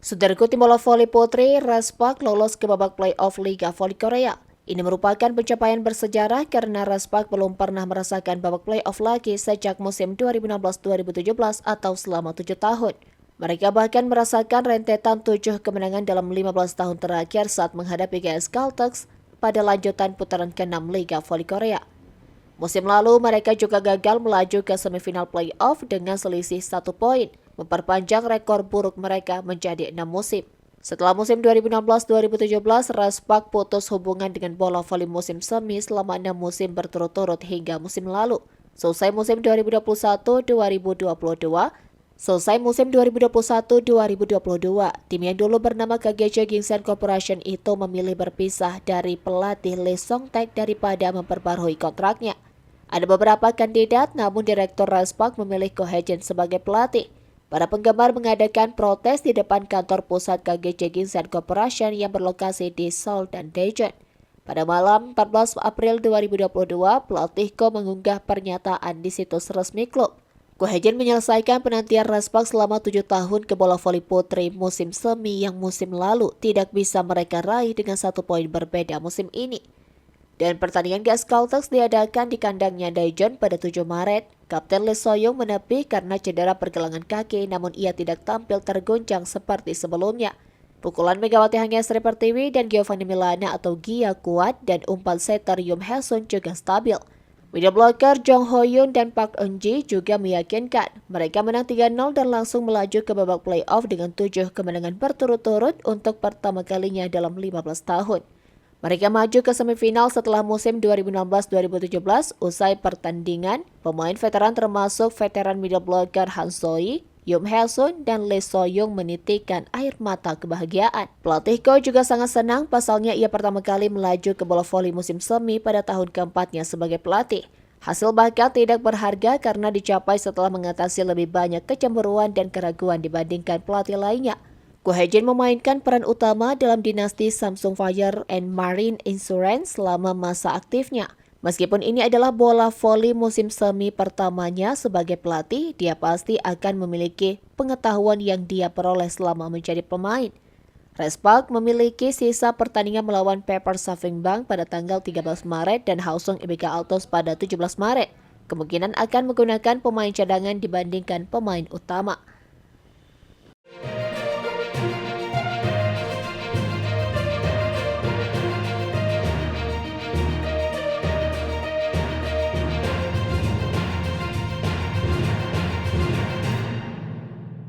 Saudaraku, tim bola voli putri Raspak lolos ke babak playoff Liga Voli Korea. Ini merupakan pencapaian bersejarah karena Raspak belum pernah merasakan babak playoff lagi sejak musim 2016-2017 atau selama 7 tahun. Mereka bahkan merasakan rentetan 7 kemenangan dalam 15 tahun terakhir saat menghadapi GS Caltex pada lanjutan putaran ke-6 Liga Voli Korea. Musim lalu, mereka juga gagal melaju ke semifinal playoff dengan selisih 1 poin, memperpanjang rekor buruk mereka menjadi 6 musim. Setelah musim 2016-2017, Raspak putus hubungan dengan bola voli musim semi selama 6 musim berturut-turut hingga musim lalu. Selesai musim 2021-2022, tim yang dulu bernama KGC Ginseng Corporation itu memilih berpisah dari pelatih Lee Song-taek daripada memperbarui kontraknya. Ada beberapa kandidat, namun Direktur Raspak memilih Ko Hae-jin sebagai pelatih. Para penggemar mengadakan protes di depan kantor pusat KGC Ginseng Corporation yang berlokasi di Seoul dan Daejeon. Pada malam 14 April 2022, pelatih Ko mengunggah pernyataan di situs resmi klub. Ko Hae-jin menyelesaikan penantian Raspak selama 7 tahun ke bola voli putri musim semi yang musim lalu tidak bisa mereka raih dengan 1 poin berbeda musim ini. Dan pertandingan GS Caltex diadakan di kandangnya Daejeon pada 7 Maret. Kapten Lee So-young menepi karena cedera pergelangan kaki, namun ia tidak tampil terguncang seperti sebelumnya. Pukulan Megawati Hangestri Pertiwi dan Giovanni Milana atau Gia kuat, dan umpan setter Yoon Hae-sun juga stabil. Media blocker Jong Ho-yoon dan Park Eun-ji juga meyakinkan mereka menang 3-0 dan langsung melaju ke babak playoff dengan 7 kemenangan berturut-turut untuk pertama kalinya dalam 15 tahun. Mereka maju ke semifinal setelah musim 2016-2017. Usai pertandingan, pemain veteran termasuk veteran middle blocker Han So-hee, Yoon Hae-sun, dan Lee So-young menitikkan air mata kebahagiaan. Pelatih Ko juga sangat senang, pasalnya ia pertama kali melaju ke bola voli musim semi pada tahun keempatnya sebagai pelatih. Hasil bahkan tidak berharga karena dicapai setelah mengatasi lebih banyak kecemburuan dan keraguan dibandingkan pelatih lainnya. Ko Hae-jin memainkan peran utama dalam dinasti Samsung Fire and Marine Insurance selama masa aktifnya. Meskipun ini adalah bola voli musim semi pertamanya sebagai pelatih, dia pasti akan memiliki pengetahuan yang dia peroleh selama menjadi pemain. Raspak memiliki sisa pertandingan melawan Pepper Saving Bank pada tanggal 13 Maret dan Hwaseong IBK Altos pada 17 Maret. Kemungkinan akan menggunakan pemain cadangan dibandingkan pemain utama.